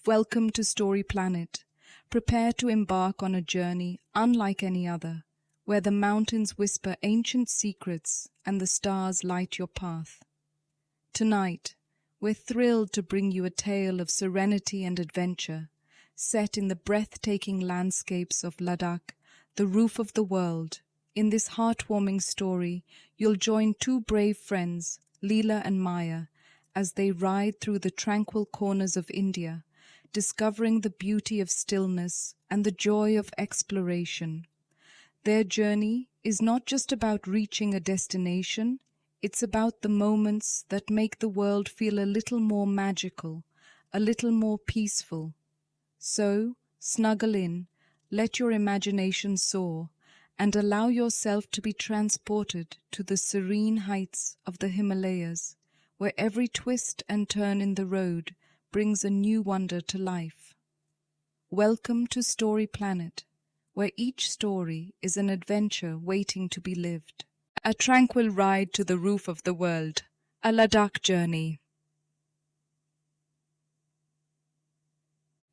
Welcome to Story Planet. Prepare to embark on a journey unlike any other, where the mountains whisper ancient secrets and the stars light your path. Tonight, we're thrilled to bring you a tale of serenity and adventure, set in the breathtaking landscapes of Ladakh, the roof of the world. In this heartwarming story, you'll join two brave friends, Leela and Maya, as they ride through the tranquil corners of India, discovering the beauty of stillness and the joy of exploration. Their journey is not just about reaching a destination, it's about the moments that make the world feel a little more magical, a little more peaceful. So, snuggle in, let your imagination soar, and allow yourself to be transported to the serene heights of the Himalayas, where every twist and turn in the road brings a new wonder to life. Welcome to Story Planet, where each story is an adventure waiting to be lived. A tranquil ride to the roof of the world, a Ladakh journey.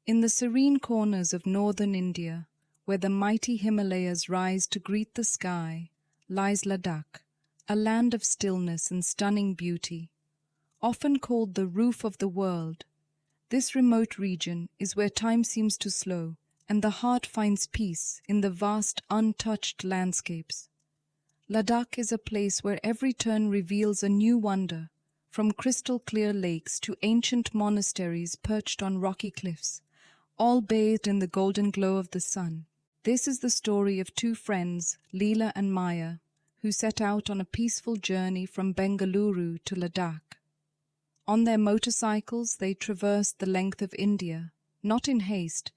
In the serene corners of northern India, where the mighty Himalayas rise to greet the sky, lies Ladakh, a land of stillness and stunning beauty. Often called the roof of the world, this remote region is where time seems to slow and the heart finds peace in the vast, untouched landscapes. Ladakh is a place where every turn reveals a new wonder, from crystal-clear lakes to ancient monasteries perched on rocky cliffs, all bathed in the golden glow of the sun. This is the story of two friends, Leela and Maya, who set out on a peaceful journey from Bengaluru to Ladakh. On their motorcycles, they traversed the length of India, not in haste,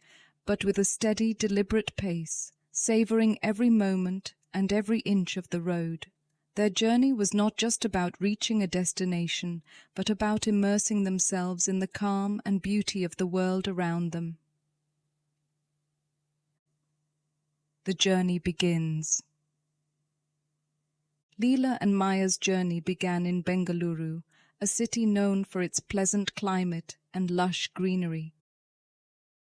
but with a steady, deliberate pace, savoring every moment and every inch of the road. Their journey was not just about reaching a destination, but about immersing themselves in the calm and beauty of the world around them. The journey begins. Leela and Maya's journey began in Bengaluru, a city known for its pleasant climate and lush greenery.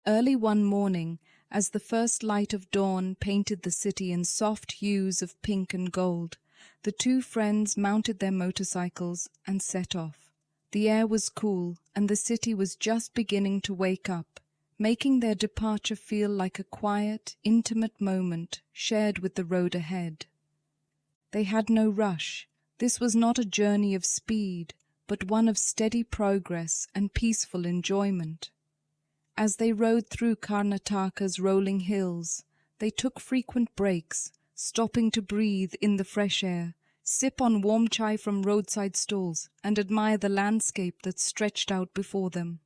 Early one morning, as the first light of dawn painted the city in soft hues of pink and gold, the two friends mounted their motorcycles and set off. The air was cool, and the city was just beginning to wake up, making their departure feel like a quiet, intimate moment shared with the road ahead. They had no rush. This was not a journey of speed, but one of steady progress and peaceful enjoyment. As they rode through Karnataka's rolling hills, they took frequent breaks, stopping to breathe in the fresh air, sip on warm chai from roadside stalls, and admire the landscape that stretched out before them.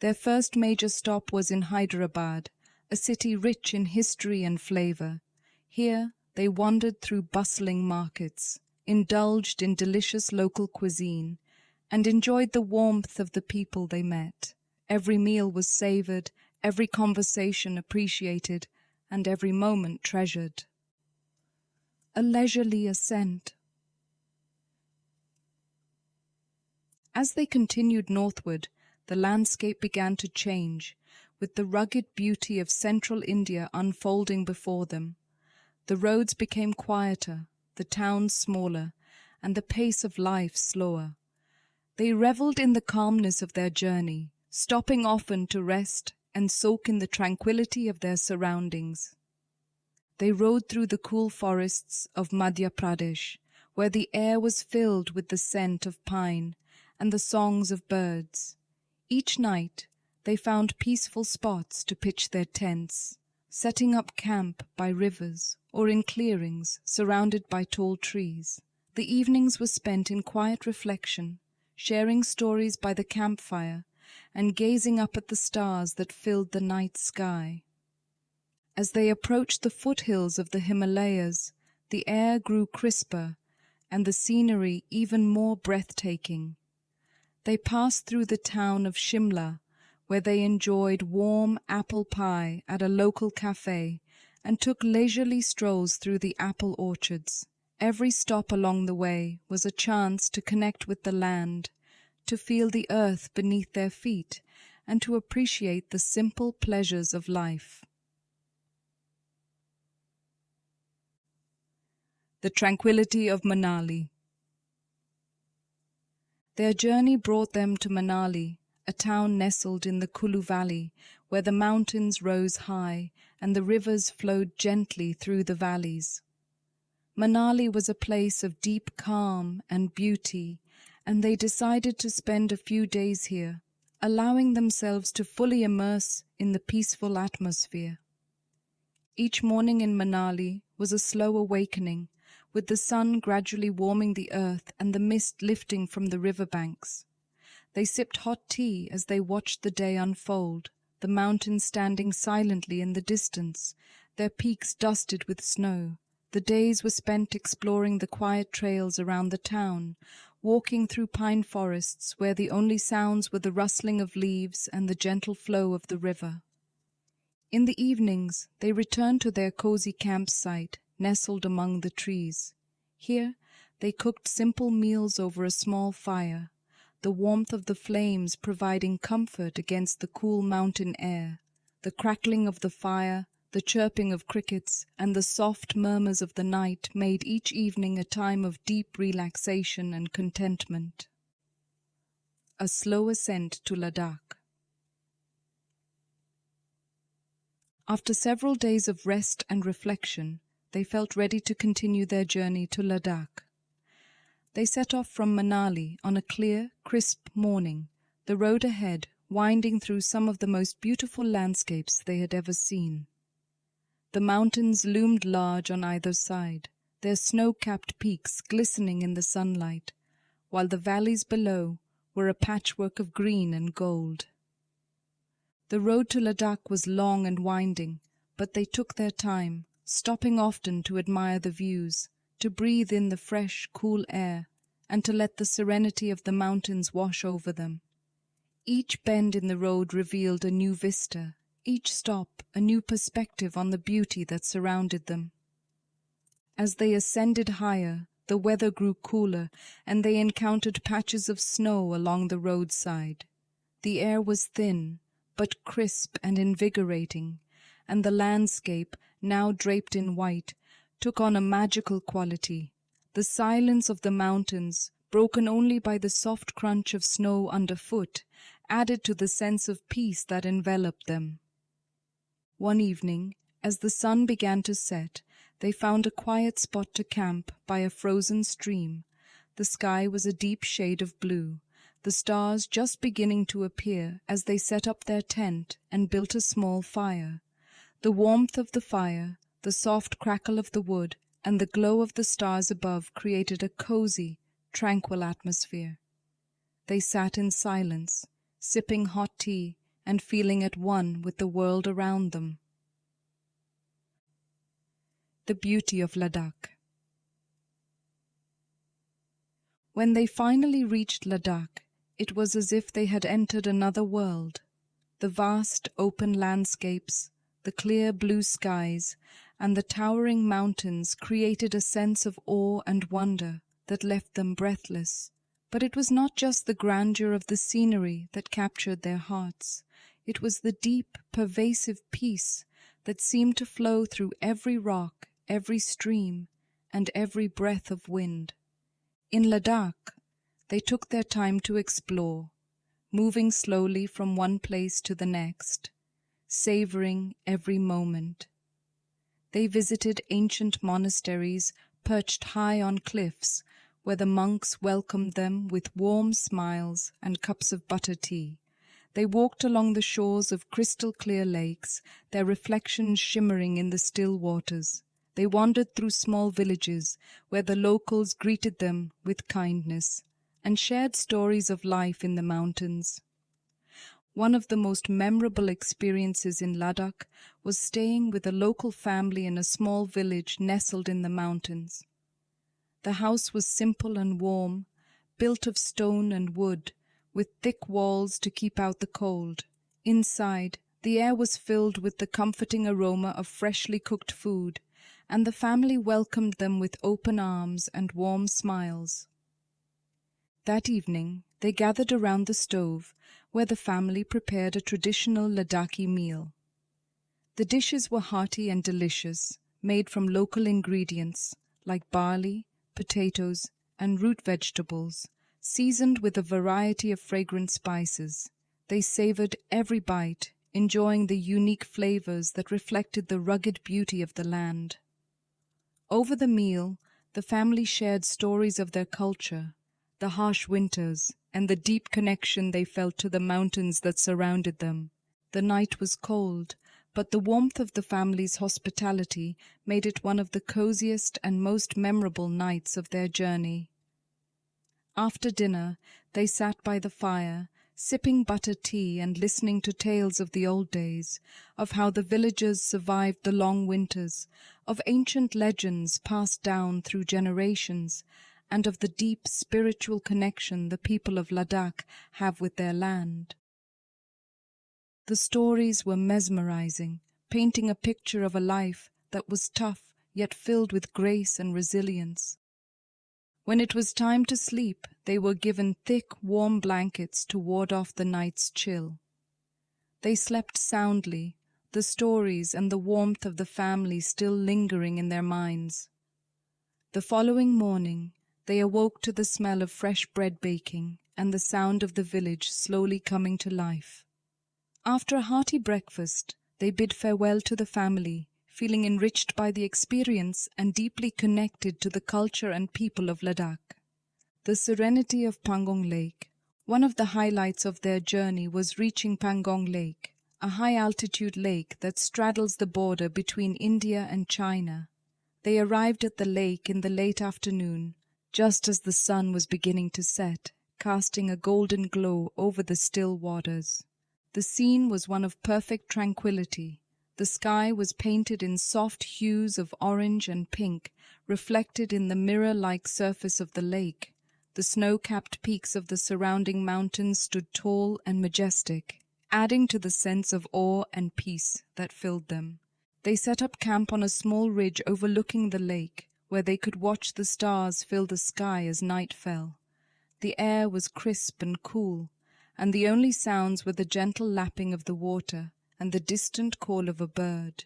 Their first major stop was in Hyderabad, a city rich in history and flavor. Here they wandered through bustling markets, indulged in delicious local cuisine, and enjoyed the warmth of the people they met. Every meal was savored, every conversation appreciated, and every moment treasured. A leisurely ascent. As they continued northward, the landscape began to change, with the rugged beauty of central India unfolding before them. The roads became quieter, the towns smaller, and the pace of life slower. They revelled in the calmness of their journey, stopping often to rest and soak in the tranquility of their surroundings. They rode through the cool forests of Madhya Pradesh, where the air was filled with the scent of pine and the songs of birds. Each night, they found peaceful spots to pitch their tents, setting up camp by rivers or in clearings surrounded by tall trees. The evenings were spent in quiet reflection, sharing stories by the campfire and gazing up at the stars that filled the night sky. As they approached the foothills of the Himalayas, the air grew crisper and the scenery even more breathtaking. They passed through the town of Shimla, where they enjoyed warm apple pie at a local cafe and took leisurely strolls through the apple orchards. Every stop along the way was a chance to connect with the land, to feel the earth beneath their feet, and to appreciate the simple pleasures of life. The tranquility of Manali. Their journey brought them to Manali, a town nestled in the Kulu Valley, where the mountains rose high and the rivers flowed gently through the valleys. Manali was a place of deep calm and beauty, and they decided to spend a few days here, allowing themselves to fully immerse in the peaceful atmosphere. Each morning in Manali was a slow awakening, with the sun gradually warming the earth and the mist lifting from the riverbanks. They sipped hot tea as they watched the day unfold, the mountains standing silently in the distance, their peaks dusted with snow. The days were spent exploring the quiet trails around the town, walking through pine forests where the only sounds were the rustling of leaves and the gentle flow of the river. In the evenings, they returned to their cozy campsite, nestled among the trees. Here, they cooked simple meals over a small fire, the warmth of the flames providing comfort against the cool mountain air. The crackling of the fire, the chirping of crickets, and the soft murmurs of the night made each evening a time of deep relaxation and contentment. A slow ascent to Ladakh. After several days of rest and reflection, they felt ready to continue their journey to Ladakh. They set off from Manali on a clear, crisp morning, the road ahead winding through some of the most beautiful landscapes they had ever seen. The mountains loomed large on either side, their snow-capped peaks glistening in the sunlight, while the valleys below were a patchwork of green and gold. The road to Ladakh was long and winding, but they took their time, stopping often to admire the views, to breathe in the fresh, cool air, and to let the serenity of the mountains wash over them. Each bend in the road revealed a new vista, each stop a new perspective on the beauty that surrounded them. As they ascended higher, the weather grew cooler, and they encountered patches of snow along the roadside. The air was thin, but crisp and invigorating, and the landscape, now draped in white, took on a magical quality. The silence of the mountains, broken only by the soft crunch of snow underfoot, added to the sense of peace that enveloped them. One evening, as the sun began to set, they found a quiet spot to camp by a frozen stream. The sky was a deep shade of blue, the stars just beginning to appear as they set up their tent and built a small fire. The warmth of the fire, the soft crackle of the wood, and the glow of the stars above created a cozy, tranquil atmosphere. They sat in silence, sipping hot tea and feeling at one with the world around them. The beauty of Ladakh. When they finally reached Ladakh, it was as if they had entered another world. The vast open landscapes, the clear blue skies, and the towering mountains created a sense of awe and wonder that left them breathless. But it was not just the grandeur of the scenery that captured their hearts. It was the deep, pervasive peace that seemed to flow through every rock, every stream, and every breath of wind. In Ladakh, they took their time to explore, moving slowly from one place to the next, savoring every moment. They visited ancient monasteries perched high on cliffs, where the monks welcomed them with warm smiles and cups of butter tea. They walked along the shores of crystal-clear lakes, their reflections shimmering in the still waters. They wandered through small villages, where the locals greeted them with kindness, and shared stories of life in the mountains. One of the most memorable experiences in Ladakh was staying with a local family in a small village nestled in the mountains. The house was simple and warm, built of stone and wood, with thick walls to keep out the cold. Inside, the air was filled with the comforting aroma of freshly cooked food, and the family welcomed them with open arms and warm smiles. That evening, they gathered around the stove, where the family prepared a traditional Ladakhi meal. The dishes were hearty and delicious, made from local ingredients like barley, potatoes, and root vegetables, seasoned with a variety of fragrant spices. They savored every bite, enjoying the unique flavors that reflected the rugged beauty of the land. Over the meal, the family shared stories of their culture, the harsh winters, and the deep connection they felt to the mountains that surrounded them. The night was cold, but the warmth of the family's hospitality made it one of the coziest and most memorable nights of their journey. After dinner, they sat by the fire, sipping butter tea and listening to tales of the old days, of how the villagers survived the long winters, of ancient legends passed down through generations, and of the deep spiritual connection the people of Ladakh have with their land. The stories were mesmerizing, painting a picture of a life that was tough yet filled with grace and resilience. When it was time to sleep, they were given thick, warm blankets to ward off the night's chill. They slept soundly, the stories and the warmth of the family still lingering in their minds. The following morning, they awoke to the smell of fresh bread baking and the sound of the village slowly coming to life. After a hearty breakfast, they bid farewell to the family, feeling enriched by the experience and deeply connected to the culture and people of Ladakh. The serenity of Pangong Lake. One of the highlights of their journey was reaching Pangong Lake, a high-altitude lake that straddles the border between India and China. They arrived at the lake in the late afternoon, just as the sun was beginning to set, casting a golden glow over the still waters. The scene was one of perfect tranquility. The sky was painted in soft hues of orange and pink, reflected in the mirror-like surface of the lake. The snow-capped peaks of the surrounding mountains stood tall and majestic, adding to the sense of awe and peace that filled them. They set up camp on a small ridge overlooking the lake, where they could watch the stars fill the sky as night fell. The air was crisp and cool, and the only sounds were the gentle lapping of the water and the distant call of a bird.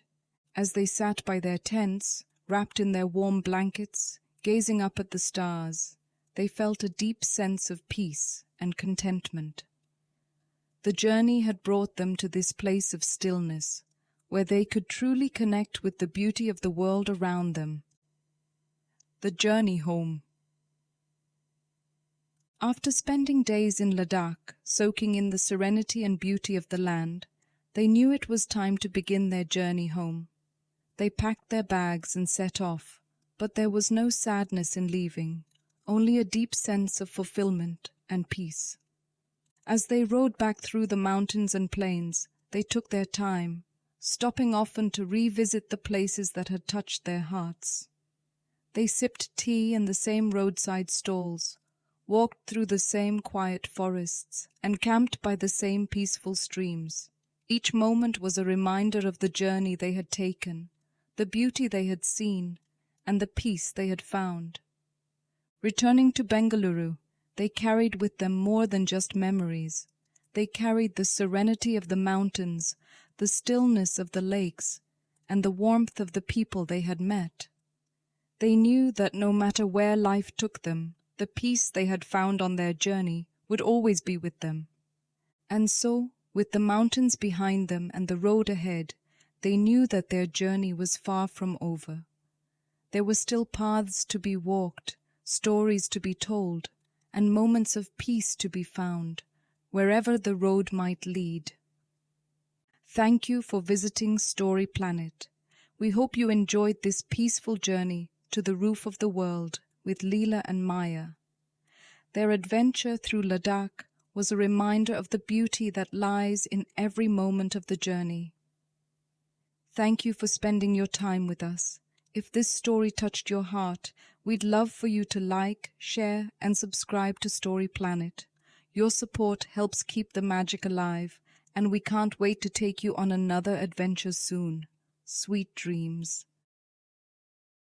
As they sat by their tents, wrapped in their warm blankets, gazing up at the stars, they felt a deep sense of peace and contentment. The journey had brought them to this place of stillness, where they could truly connect with the beauty of the world around them. The journey home. After spending days in Ladakh, soaking in the serenity and beauty of the land, they knew it was time to begin their journey home. They packed their bags and set off, but there was no sadness in leaving, only a deep sense of fulfillment and peace. As they rode back through the mountains and plains, they took their time, stopping often to revisit the places that had touched their hearts. They sipped tea in the same roadside stalls, walked through the same quiet forests, and camped by the same peaceful streams. Each moment was a reminder of the journey they had taken, the beauty they had seen, and the peace they had found. Returning to Bengaluru, they carried with them more than just memories. They carried the serenity of the mountains, the stillness of the lakes, and the warmth of the people they had met. They knew that no matter where life took them, the peace they had found on their journey would always be with them. And so, with the mountains behind them and the road ahead, they knew that their journey was far from over. There were still paths to be walked, stories to be told, and moments of peace to be found, wherever the road might lead. Thank you for visiting Story Planet. We hope you enjoyed this peaceful journey to the roof of the world with Leela and Maya. Their adventure through Ladakh was a reminder of the beauty that lies in every moment of the journey. Thank you for spending your time with us. If this story touched your heart, we'd love for you to like, share, and subscribe to Story Planet. Your support helps keep the magic alive, and we can't wait to take you on another adventure soon. Sweet dreams.